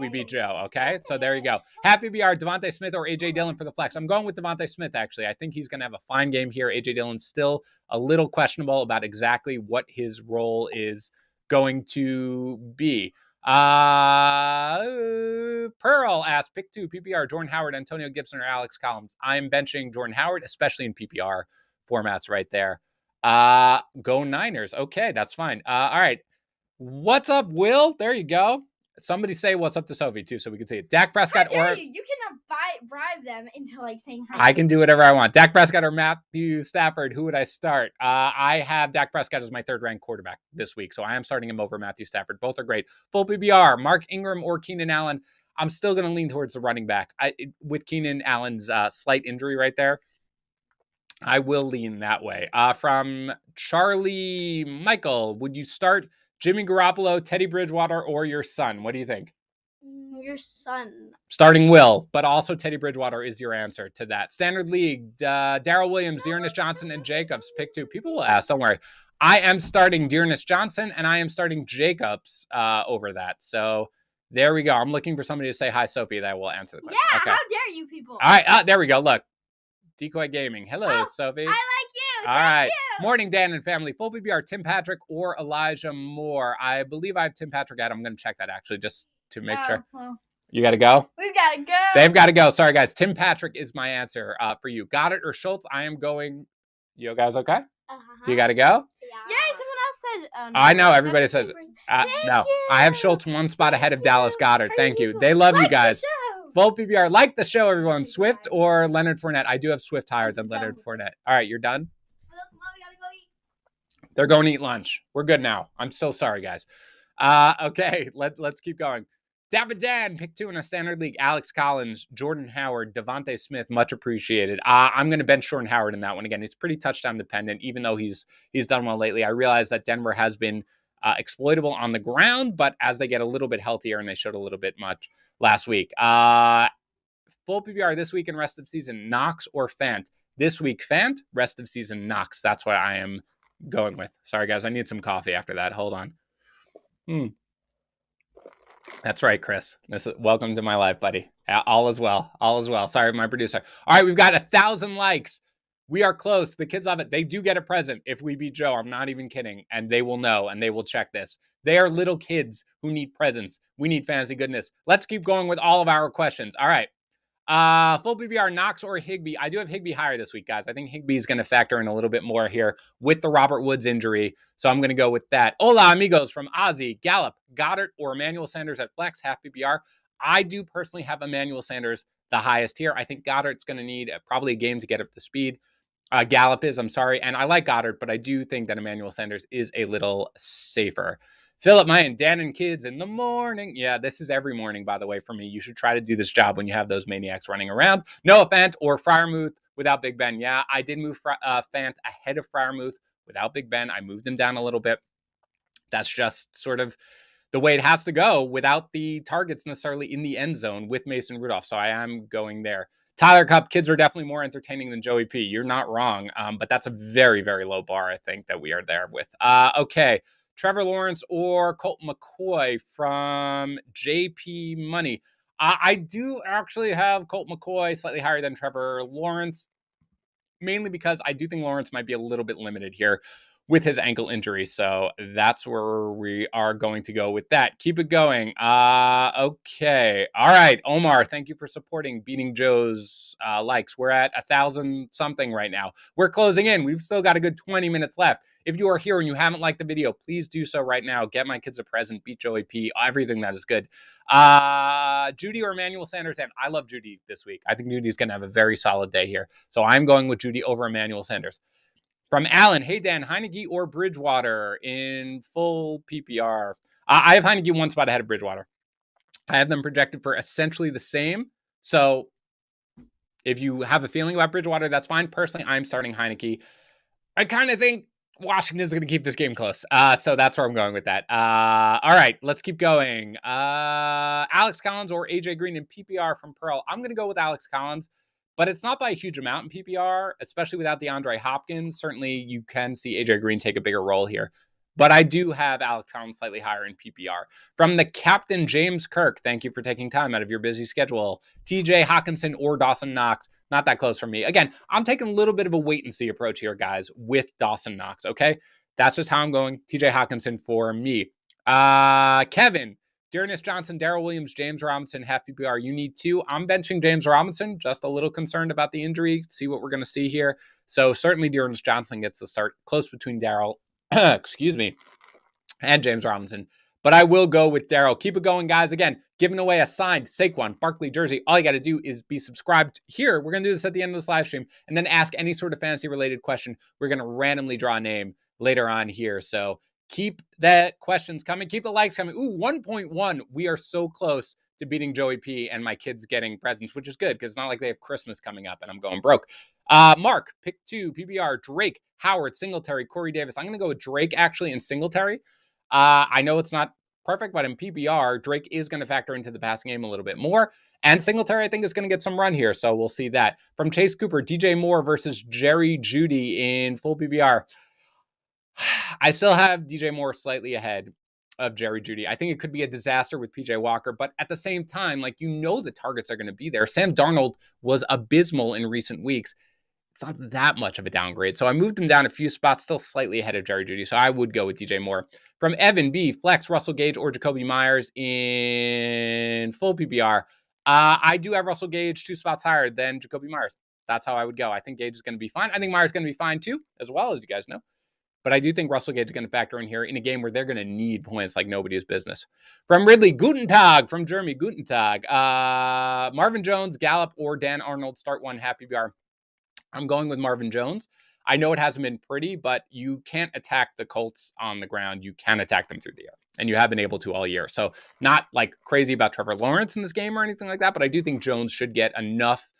beat Joe. Okay. So there you go. Happy BR, Devontae Smith or AJ Dillon for the flex. I'm going with Devontae Smith, actually. I think he's going to have a fine game here. AJ Dillon's still a little questionable about exactly what his role is going to be. Pearl asked, pick 2 PPR, Jordan Howard, Antonio Gibson, or Alex Collins. I'm benching Jordan Howard, especially in PPR formats right there. Go Niners. Okay, that's fine. All right. What's up, Will? There you go. Somebody say what's up to Sophie, too, so we can see it. Dak Prescott or... You cannot bribe them into, like, saying hi. I can do whatever I want. Dak Prescott or Matthew Stafford, who would I start? I have Dak Prescott as my 3rd-ranked quarterback this week, so I am starting him over Matthew Stafford. Both are great. Full PPR, Mark Ingram or Keenan Allen. I'm still going to lean towards the running back. With Keenan Allen's slight injury right there, I will lean that way. From Charlie Michael, would you start Jimmy Garoppolo, Teddy Bridgewater, or your son? What do you think? Your son. Starting Will, but also Teddy Bridgewater is your answer to that. Standard League, Darrell Williams, Dearness Johnson, and Jacobs. Pick 2. People will ask, don't worry. I am starting Dearness Johnson, and I am starting Jacobs over that. So there we go. I'm looking for somebody to say hi, Sophie, that will answer the question. Yeah, okay. How dare you people? All right, there we go. Look. Decoy Gaming. Hello, Sophie. I like you. All right. Morning, Dan and family. Full PPR, Tim Patrick or Elijah Moore. I believe I have Tim Patrick at. I'm going to check that, actually, just to make sure. Well, you got to go? We've got to go. They've got to go. Sorry, guys. Tim Patrick is my answer for you. Goddard or Schultz? I am going. You guys okay? Do you got to go? Yeah, someone else said. I know. Everybody says it. No. I have Schultz one spot ahead of Dallas Goddard. Thank you. They love you guys. Full PPR. Like the show, everyone. Swift or Leonard Fournette? I do have Swift higher than Leonard Fournette. All right, you're done? They're going to eat lunch. We're good now. I'm so sorry, guys. Okay, let's keep going. David Dan, pick 2 in a standard league. Alex Collins, Jordan Howard, Devontae Smith, much appreciated. I'm going to bench Jordan Howard in that one. Again, he's pretty touchdown dependent, even though he's done well lately. I realize that Denver has been exploitable on the ground, but as they get a little bit healthier, and they showed a little bit much last week. Full PPR this week and rest of season, Knox or Fant? This week, Fant. Rest of season, Knox. That's what I am going with. Sorry, guys. I need some coffee after that. Hold on. That's right, Chris. Welcome to my life, buddy. All is well. All is well. Sorry, my producer. All right, we've got 1,000 likes. We are close. The kids love it. They do get a present if we beat Joe. I'm not even kidding. And they will know and they will check this. They are little kids who need presents. We need fantasy goodness. Let's keep going with all of our questions. All right. Full PPR, Knox or Higbee. I do have Higbee higher this week, guys. I think Higbee is going to factor in a little bit more here with the Robert Woods injury. So I'm going to go with that. Hola, amigos from Ozzy, Gallup, Goddard, or Emmanuel Sanders at flex, half PPR. I do personally have Emmanuel Sanders the highest here. I think Goddard's going to need probably a game to get up to speed. Gallup is, I'm sorry. And I like Goddard, but I do think that Emmanuel Sanders is a little safer. Philip Mayan, Dan and kids in the morning. Yeah, this is every morning, by the way, for me. You should try to do this job when you have those maniacs running around. Noah Fant or Freiermuth without Big Ben. Yeah, I did move Fant ahead of Freiermuth without Big Ben. I moved him down a little bit. That's just sort of the way it has to go without the targets necessarily in the end zone with Mason Rudolph. So I am going there. Tyler Cup, kids are definitely more entertaining than Joey P. You're not wrong, but that's a very, very low bar, I think, that we are there with. Okay. Trevor Lawrence or Colt McCoy from JP Money. I do actually have Colt McCoy slightly higher than Trevor Lawrence, mainly because I do think Lawrence might be a little bit limited here with his ankle injury. So that's where we are going to go with that. Keep it going. Okay. All right. Omar, thank you for supporting Beating Joe's likes. We're at 1,000 something right now. We're closing in. We've still got a good 20 minutes left. If you are here and you haven't liked the video, please do so right now. Get my kids a present, beat Joey P, everything that is good. Judy or Emmanuel Sanders? And I love Judy this week. I think Judy's going to have a very solid day here. So I'm going with Judy over Emmanuel Sanders. From Alan, hey Dan, Heineke or Bridgewater in full PPR? I have Heineke one spot ahead of Bridgewater. I have them projected for essentially the same. So if you have a feeling about Bridgewater, that's fine. Personally, I'm starting Heineke. I kind of think Washington is going to keep this game close. So that's where I'm going with that. All right, let's keep going. Alex Collins or AJ Green in PPR from Pearl. I'm going to go with Alex Collins, but it's not by a huge amount in PPR, especially without DeAndre Hopkins. Certainly, you can see AJ Green take a bigger role here. But I do have Alex Collins slightly higher in PPR. From the Captain James Kirk, thank you for taking time out of your busy schedule. TJ Hawkinson or Dawson Knox. Not that close for me. Again, I'm taking a little bit of a wait and see approach here, guys, with Dawson Knox, okay? That's just how I'm going. TJ Hawkinson for me. Kevin, Dearness Johnson, Darrell Williams, James Robinson, half PPR. You need two. I'm benching James Robinson. Just a little concerned about the injury. See what we're going to see here. So certainly Dearness Johnson gets the start close between Darrell, excuse me, and James Robinson. But I will go with Darrell. Keep it going, guys. Again, giving away a signed Saquon Barkley jersey. All you got to do is be subscribed here. We're going to do this at the end of this live stream and then ask any sort of fantasy-related question. We're going to randomly draw a name later on here. So keep the questions coming. Keep the likes coming. Ooh, 1.1. We are so close to beating Joey P and my kids getting presents, which is good because it's not like they have Christmas coming up and I'm going broke. Mark, pick 2, PPR, Drake, Howard, Singletary, Corey Davis. I'm going to go with Drake actually and Singletary. I know it's not perfect, but in PPR, Drake is going to factor into the passing game a little bit more. And Singletary, I think, is going to get some run here. So we'll see that. From Chase Cooper, DJ Moore versus Jerry Jeudy in full PPR. I still have DJ Moore slightly ahead of Jerry Jeudy. I think it could be a disaster with PJ Walker, but at the same time, like, you know, the targets are going to be there. Sam Darnold was abysmal in recent weeks. It's not that much of a downgrade. So I moved him down a few spots, still slightly ahead of Jerry Jeudy. So I would go with DJ Moore. From Evan B, flex Russell Gage or Jacoby Myers in full PPR. I do have Russell Gage 2 spots higher than Jacoby Myers. That's how I would go. I think Gage is going to be fine. I think Myers is going to be fine too, as well, as you guys know. But I do think Russell Gage is going to factor in here in a game where they're going to need points like nobody's business. From Ridley, Guten Tag. From Jeremy, Guten Tag. Marvin Jones, Gallup, or Dan Arnold, start 1, half PPR. I'm going with Marvin Jones. I know it hasn't been pretty, but you can't attack the Colts on the ground. You can attack them through the air, and you have been able to all year. So not like crazy about Trevor Lawrence in this game or anything like that, but I do think Jones should get enough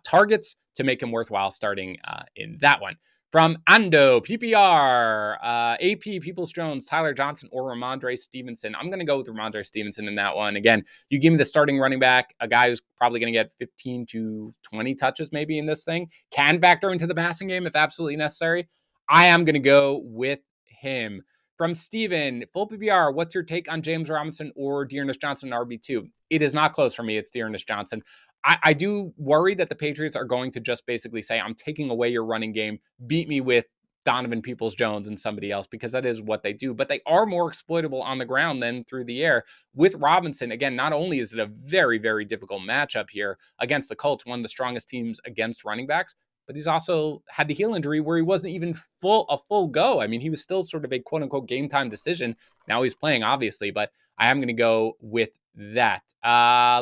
targets to make him worthwhile starting in that one. From Ando, PPR, AP, Peoples-Jones, Tyler Johnson, or Ramondre Stevenson. I'm going to go with Ramondre Stevenson in that one. Again, you give me the starting running back, a guy who's probably going to get 15 to 20 touches maybe in this thing, can factor into the passing game if absolutely necessary. I am going to go with him. From Steven, full PPR, what's your take on James Robinson or Dearness Johnson in RB2? It is not close for me. It's Dearness Johnson. I do worry that the Patriots are going to just basically say, I'm taking away your running game. Beat me with Donovan Peoples-Jones and somebody else, because that is what they do. But they are more exploitable on the ground than through the air. With Robinson, again, not only is it a very, very difficult matchup here against the Colts, one of the strongest teams against running backs, but he's also had the heel injury where he wasn't even a full go. I mean, he was still sort of a quote unquote game time decision. Now he's playing, obviously, but I am going to go with that.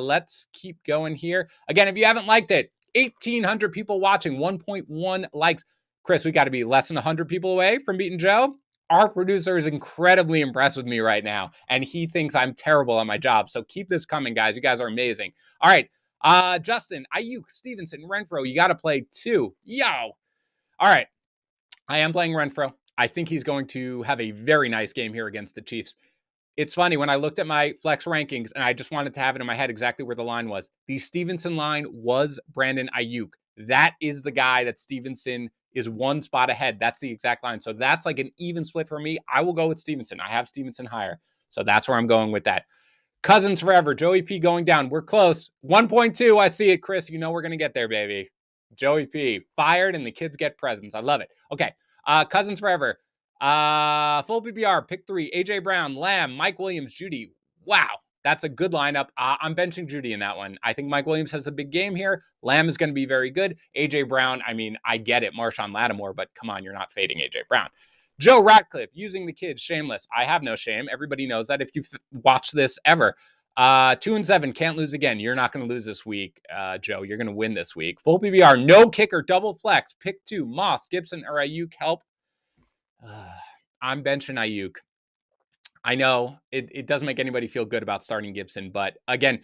Let's keep going here. Again, if you haven't liked it, 1,800 people watching, 1.1 likes. Chris, we got to be less than 100 people away from beating Joe. Our producer is incredibly impressed with me right now, and he thinks I'm terrible at my job. So keep this coming, guys. You guys are amazing. All right. Justin, Ayuk, Stevenson, Renfro, you got to play 2. Yo. All right. I am playing Renfro. I think he's going to have a very nice game here against the Chiefs. It's funny, when I looked at my flex rankings and I just wanted to have it in my head exactly where the line was. The Stevenson line was Brandon Ayuk. That is the guy that Stevenson is one spot ahead. That's the exact line. So that's like an even split for me. I will go with Stevenson. I have Stevenson higher. So that's where I'm going with that. Cousins forever. Joey P going down. We're close. 1.2. I see it, Chris. You know we're going to get there, baby. Joey P fired and the kids get presents. I love it. Okay. Cousins forever. Full PPR. Pick 3. AJ Brown, Lamb, Mike Williams, Judy. Wow. That's a good lineup. I'm benching Judy in that one. I think Mike Williams has a big game here. Lamb is going to be very good. AJ Brown, I mean, I get it. Marshawn Lattimore, but come on, you're not fading AJ Brown. Joe Ratcliffe, using the kids, shameless. I have no shame. Everybody knows that if you've watched this ever. 2-7, can't lose again. You're not going to lose this week, Joe. You're going to win this week. Full PPR, no kicker, double flex. Pick 2, Moss, Gibson, or Ayuk. Help. I'm benching Ayuk. I know it doesn't make anybody feel good about starting Gibson, but again,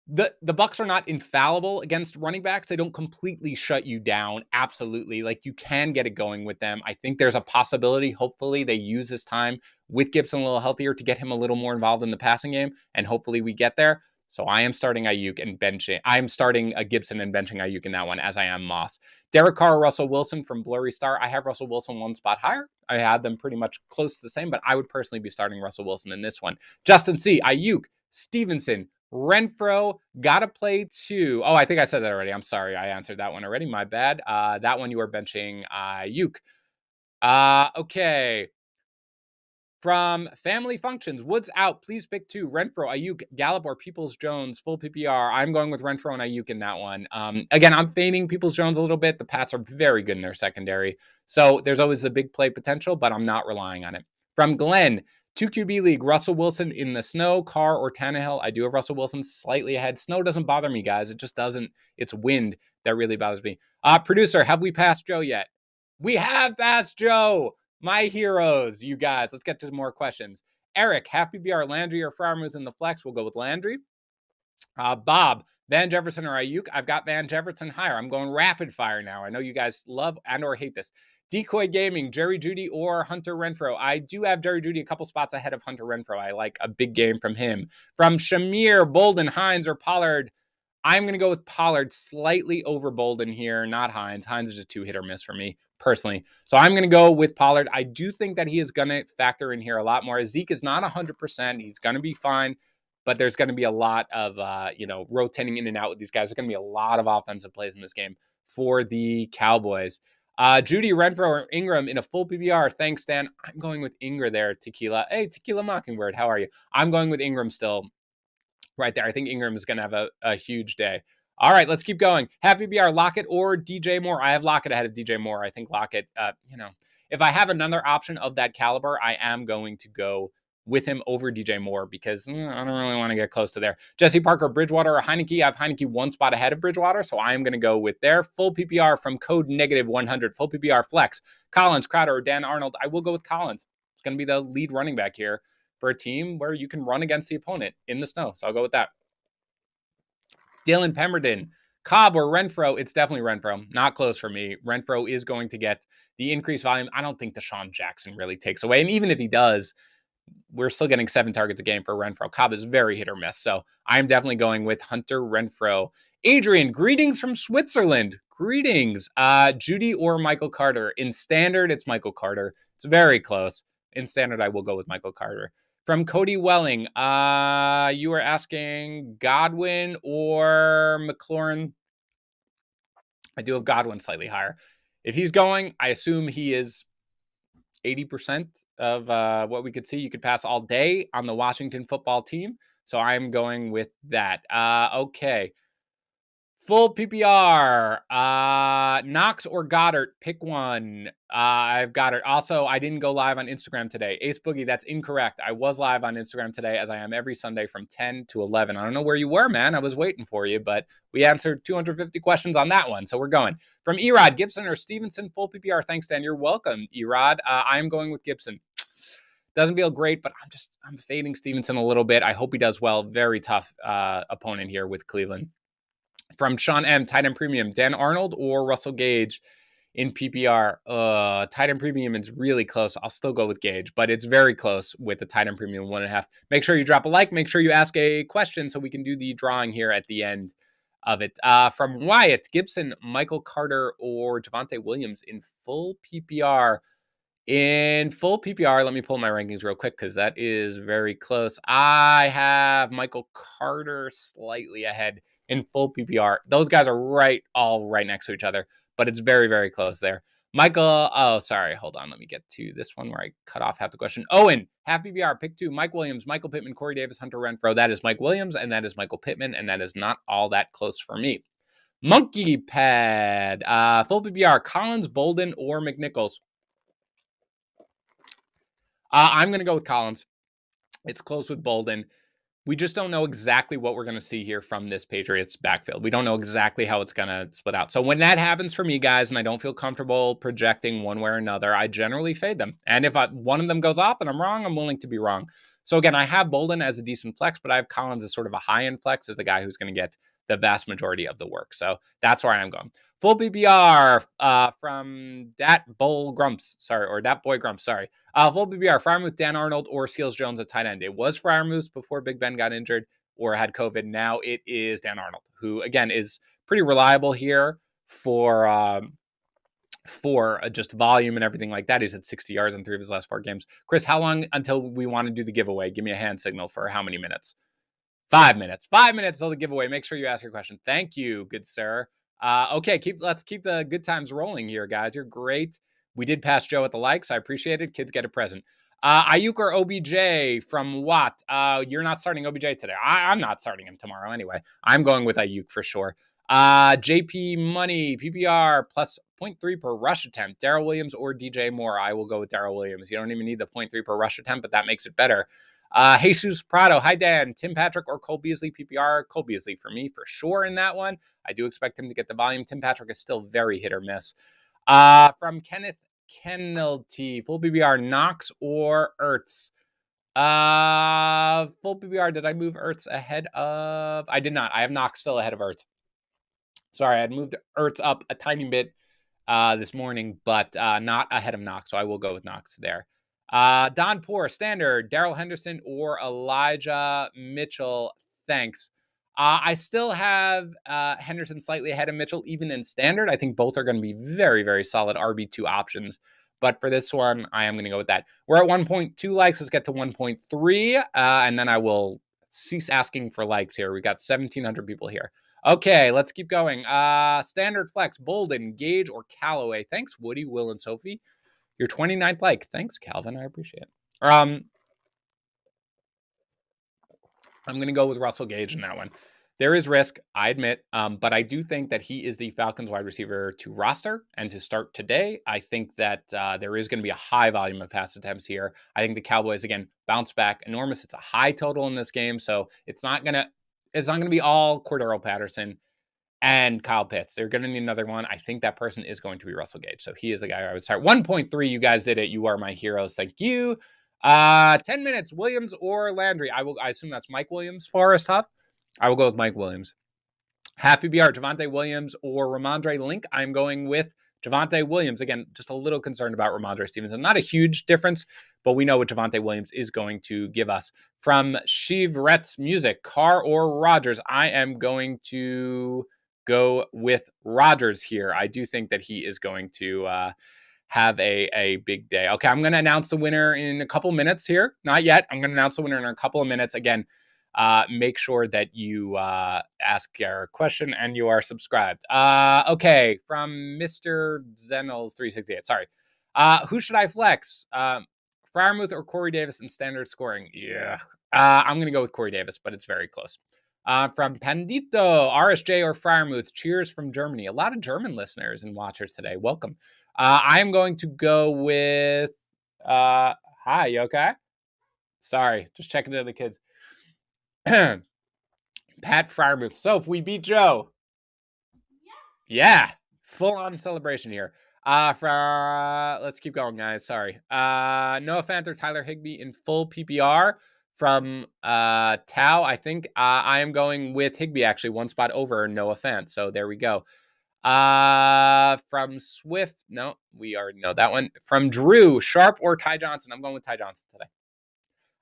the Bucks are not infallible against running backs. They don't completely shut you down. Absolutely. Like, you can get it going with them. I think there's a possibility. Hopefully they use this time with Gibson a little healthier to get him a little more involved in the passing game. And hopefully we get there. So I am starting Ayuk and benching. I'm starting a Gibson and benching Ayuk in that one, as I am Moss. Derek Carr, Russell Wilson from Blurry Star. I have Russell Wilson one spot higher. I had them pretty much close to the same, but I would personally be starting Russell Wilson in this one. Justin C, Ayuk, Stevenson, Renfro, gotta play 2. Oh, I think I said that already. I'm sorry. I answered that one already. My bad. That one you are benching Ayuk. Okay. From Family Functions, Woods out. Please pick 2. Renfro, Ayuk, Gallup, or Peoples-Jones. Full PPR. I'm going with Renfro and Ayuk in that one. Again, I'm fading Peoples-Jones a little bit. The Pats are very good in their secondary. So there's always the big play potential, but I'm not relying on it. From Glenn, 2 QB league, Russell Wilson in the snow, Carr or Tannehill. I do have Russell Wilson slightly ahead. Snow doesn't bother me, guys. It just doesn't. It's wind that really bothers me. Producer, have we passed Joe yet? We have passed Joe. My heroes, you guys. Let's get to more questions. Eric, half PPR, Landry or Freiermuth in the flex. We'll go with Landry. Bob, Van Jefferson or Ayuk. I've got Van Jefferson higher. I'm going rapid fire now. I know you guys love and or hate this. Decoy Gaming, Jerry Jeudy or Hunter Renfro. I do have Jerry Jeudy a couple spots ahead of Hunter Renfro. I like a big game from him. From Shamir, Bolden, Hines, or Pollard. I'm going to go with Pollard slightly over Bolden here, not Hines. Hines is a 2 hit or miss for me personally. So I'm going to go with Pollard. I do think that he is going to factor in here a lot more. Zeke is not 100%. He's going to be fine, but there's going to be a lot of, rotating in and out with these guys. There's going to be a lot of offensive plays in this game for the Cowboys. Judy, Renfro, or Ingram in a full PPR. Thanks, Dan. I'm going with Ingram there, Tequila. Hey, Tequila Mockingbird, how are you? I'm going with Ingram still. Right there. I think Ingram is going to have a huge day. All right, let's keep going. Happy BR, Lockett or DJ Moore? I have Lockett ahead of DJ Moore. I think Lockett, if I have another option of that caliber, I am going to go with him over DJ Moore because I don't really want to get close to there. Jesse Parker, Bridgewater, or Heineke. I have Heineke one spot ahead of Bridgewater, so I am going to go with their full PPR from code -100. Full PPR flex. Collins, Crowder, or Dan Arnold. I will go with Collins. It's going to be the lead running back here for a team where you can run against the opponent in the snow. So I'll go with that. Dylan Pemberton, Cobb or Renfro. It's definitely Renfro. Not close for me. Renfro is going to get the increased volume. I don't think Deshaun Jackson really takes away. And even if he does, we're still getting 7 targets a game for Renfro. Cobb is very hit or miss. So I'm definitely going with Hunter Renfro. Adrian, greetings from Switzerland. Greetings. Judy or Michael Carter. In standard, it's Michael Carter. It's very close. in standard, I will go with Michael Carter. From Cody Welling, you were asking Godwin or McLaurin. I do have Godwin slightly higher. If he's going, I assume he is 80% of what we could see. You could pass all day on the Washington football team. So I'm going with that. Okay. Full PPR. Knox or Goddard, pick one. I've Goddard. Also, I didn't go live on Instagram today. Ace Boogie, that's incorrect. I was live on Instagram today, as I am every Sunday from 10 to 11. I don't know where you were, man. I was waiting for you, but we answered 250 questions on that one, so we're going. From Erod, Gibson or Stevenson, full PPR. Thanks, Dan. You're welcome, Erod. I'm going with Gibson. Doesn't feel great, but I'm fading Stevenson a little bit. I hope he does well. Very tough opponent here with Cleveland. From Sean M, tight end premium, Dan Arnold or Russell Gage in PPR? Tight end premium is really close. I'll still go with Gage, but it's very close with the tight end premium 1.5. Make sure you drop a like. Make sure you ask a question so we can do the drawing here at the end of it. From Wyatt, Gibson, Michael Carter, or Javonte Williams in full PPR. In full PPR, let me pull my rankings real quick because that is very close. I have Michael Carter slightly ahead in full PPR. Those guys are all right next to each other, but it's very, very close there. Michael, oh, sorry. Hold on. Let me get to this one where I cut off half the question. Owen, half PPR, pick two. Mike Williams, Michael Pittman, Corey Davis, Hunter Renfrow. That is Mike Williams, and that is Michael Pittman, and that is not all that close for me. Monkey Pad, full PPR, Collins, Bolden, or McNichols. I'm going to go with Collins. It's close with Bolden. We just don't know exactly what we're going to see here from this Patriots backfield. We don't know exactly how it's going to split out. So when that happens for me, guys, and I don't feel comfortable projecting one way or another, I generally fade them. And if one of them goes off and I'm wrong, I'm willing to be wrong. So again, I have Bolden as a decent flex, but I have Collins as sort of a high-end flex as the guy who's going to get the vast majority of the work. So that's where I'm going. Full PPR from Dat Boy Grumps. Full PPR, Freiermuth, Dan Arnold, or Seals Jones at tight end. It was Freiermuth before Big Ben got injured or had COVID. Now it is Dan Arnold, who, again, is pretty reliable here for just volume and everything like that. He's at 60 yards in 3 of his last 4 games. Chris, how long until we want to do the giveaway? Give me a hand signal for how many minutes? 5 minutes. 5 minutes till the giveaway. Make sure you ask your question. Thank you, good sir. Okay, let's keep the good times rolling here, guys. You're great. We did pass Joe at the likes. I appreciate it. Kids get a present. Ayuk or OBJ from Watt? You're not starting OBJ today. I'm not starting him tomorrow anyway. I'm going with Ayuk for sure. JP Money, PPR plus 0.3 per rush attempt. Darrell Williams or DJ Moore? I will go with Darrell Williams. You don't even need the 0.3 per rush attempt, but that makes it better. Jesus Prado, hi Dan, Tim Patrick or Cole Beasley PPR? Cole Beasley for me for sure in that one. I do expect him to get the volume. Tim Patrick is still very hit or miss. From Kenneth Kennelty, full PPR, Knox or Ertz? Full PPR, did I move Ertz ahead of? I did not. I have Knox still ahead of Ertz. Sorry, I had moved Ertz up a tiny bit this morning, but not ahead of Knox, so I will go with Knox there. Don Poor, standard, Darrell Henderson or Elijah Mitchell? Thanks. I still have Henderson slightly ahead of Mitchell, even in standard. I think both are going to be very, very solid RB2 options. But for this one, I am going to go with that. We're at 1.2 likes. Let's get to 1.3, and then I will cease asking for likes here. We got 1,700 people here. Okay, let's keep going. Standard flex, Bolden, Gage, or Callaway? Thanks, Woody, Will, and Sophie. Your 29th like. Thanks, Calvin. I appreciate it. I'm going to go with Russell Gage in that one. There is risk, I admit, but I do think that he is the Falcons wide receiver to roster and to start today. I think that there is going to be a high volume of pass attempts here. I think the Cowboys, again, bounce back enormous. It's a high total in this game, so it's not going to be all Cordero Patterson and Kyle Pitts. They're going to need another one. I think that person is going to be Russell Gage. So he is the guy I would start. 1.3, you guys did it. You are my heroes. Thank you. 10 minutes, Williams or Landry? I assume that's Mike Williams, Forrest Huff. I will go with Mike Williams. Happy BR, Javonte Williams or Ramondre Link? I'm going with Javonte Williams. Again, just a little concerned about Ramondre Stevenson. Not a huge difference, but we know what Javonte Williams is going to give us. From Shiv Ret's Music, Carr or Rodgers? I am going to go with Rodgers here. I do think that he is going to have a big day. Okay, I'm going to announce the winner in a couple minutes here. Not yet. I'm going to announce the winner in a couple of minutes. Again, make sure that you ask your question and you are subscribed. Okay, from Mr. Zenels368. Sorry. Who should I flex? Freiermuth or Corey Davis in standard scoring? Yeah. I'm going to go with Corey Davis, but it's very close. From Pandito, RSJ or Freiermuth. Cheers from Germany. A lot of German listeners and watchers today. Welcome. I'm going to go with... hi, you okay? Sorry, just checking in the kids. Pat Freiermuth. So if we beat Joe... Yeah, full-on celebration here. Let's keep going, guys. Sorry. Noah Fant or Tyler Higbee in full PPR from Tao. I think I am going with Higbee, actually, one spot over Noah Fant. So there we go. From Swift, no, we already know that one. From Drew, Sharp or Ty Johnson? I'm going with Ty Johnson today.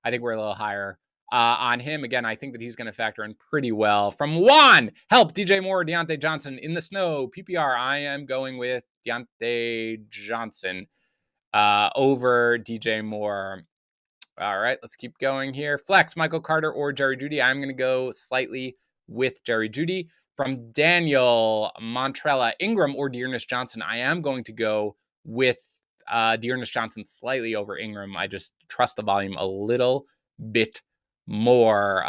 I think we're a little higher on him. Again, I think that he's going to factor in pretty well. From Juan, help DJ Moore or Deontay Johnson in the snow. PPR, I am going with Deontay Johnson over DJ Moore. All right, let's keep going here. Flex, Michael Carter or Jerry Jeudy. I'm going to go slightly with Jerry Jeudy. From Daniel Montrella, Ingram or Dearness Johnson. I am going to go with Dearness Johnson slightly over Ingram. I just trust the volume a little bit more.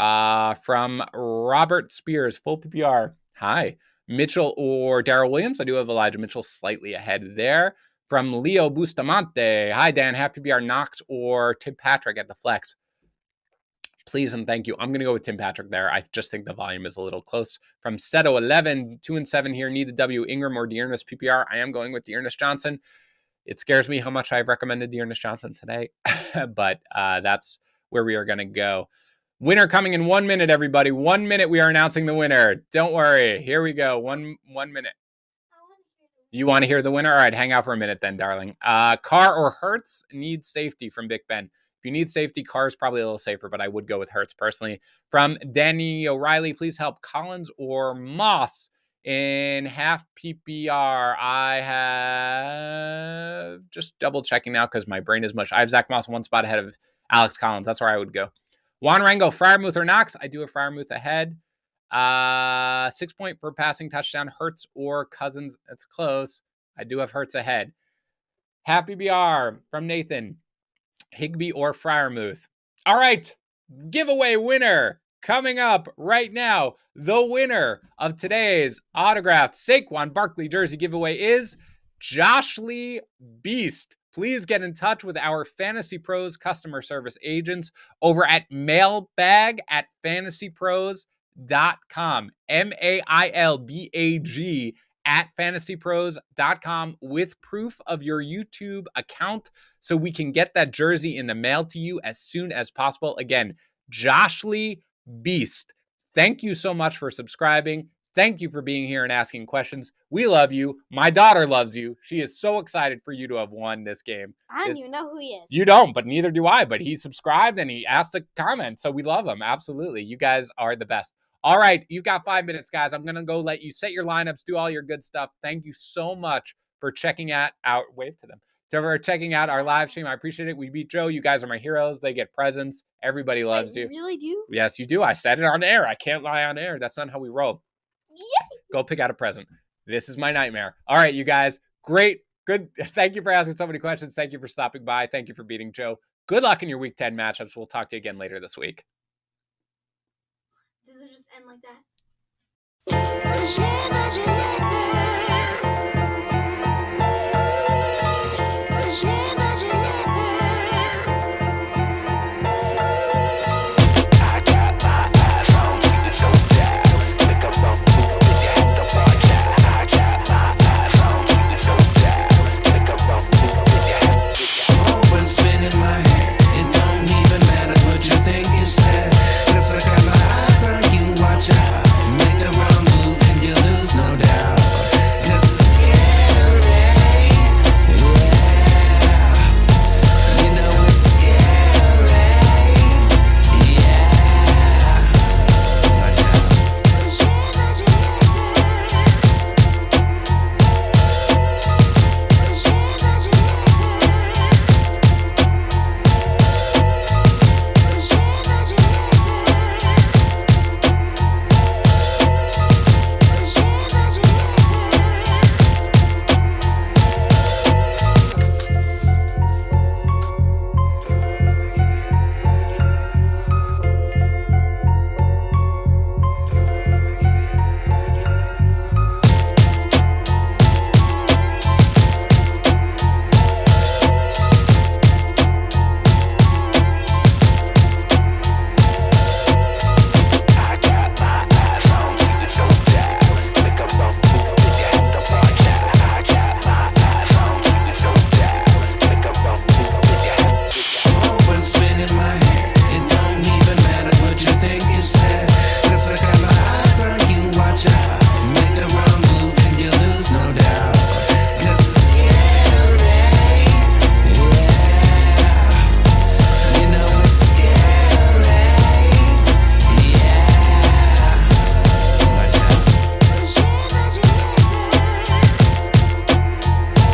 From Robert Spears, full PPR. Hi. Mitchell or Darrell Williams. I do have Elijah Mitchell slightly ahead there. From Leo Bustamante. Hi, Dan. Happy PPR Knox or Tim Patrick at the flex. Please and thank you. I'm going to go with Tim Patrick there. I just think the volume is a little close. From Seto 11, 2-7 here. Need the W. Ingram or Dearness PPR. I am going with Dearness Johnson. It scares me how much I've recommended Dearness Johnson today, but that's where we are going to go. Winner coming in 1 minute, everybody. 1 minute, we are announcing the winner. Don't worry. Here we go. One minute. You want to hear the winner? All right, hang out for a minute then, darling. Carr or Hertz? Needs safety from Big Ben. If you need safety, Carr is probably a little safer, but I would go with Hertz personally. From Danny O'Reilly, please help Collins or Moss in half PPR. I have just double checking now because my brain is mush. I have Zach Moss one spot ahead of Alex Collins. That's where I would go. Juan Rango, Freiermuth or Knox? I do have Freiermuth ahead. 6 point per passing touchdown. Hertz or Cousins? It's close. I do have Hertz ahead. Happy BR from Nathan. Higbee or Freiermuth? All right. Giveaway winner coming up right now. The winner of today's autographed Saquon Barkley jersey giveaway is Josh Lee Beast. Please get in touch with our Fantasy Pros customer service agents over at mailbag@fantasypros.com. MAILBAG at fantasypros.com with proof of your YouTube account so we can get that jersey in the mail to you as soon as possible. Again, Josh Lee Beast. Thank you so much for subscribing. Thank you for being here and asking questions. We love you. My daughter loves you. She is so excited for you to have won this game. I don't even know who he is. You don't, but neither do I. But he subscribed and he asked a comment, so we love him. Absolutely. You guys are the best. All right, you've got 5 minutes, guys. I'm going to go let you set your lineups, do all your good stuff. Thank you so much for checking out wave to them. For checking out our live stream. I appreciate it. We beat Joe. You guys are my heroes. They get presents. Everybody loves you. You really do? Yes, you do. I said it on air. I can't lie on air. That's not how we roll. Yeah. Go pick out a present. This is my nightmare. All right, you guys. Great. Good. Thank you for asking so many questions. Thank you for stopping by. Thank you for beating Joe. Good luck in your Week 10 matchups. We'll talk to you again later this week. Does it just end like that?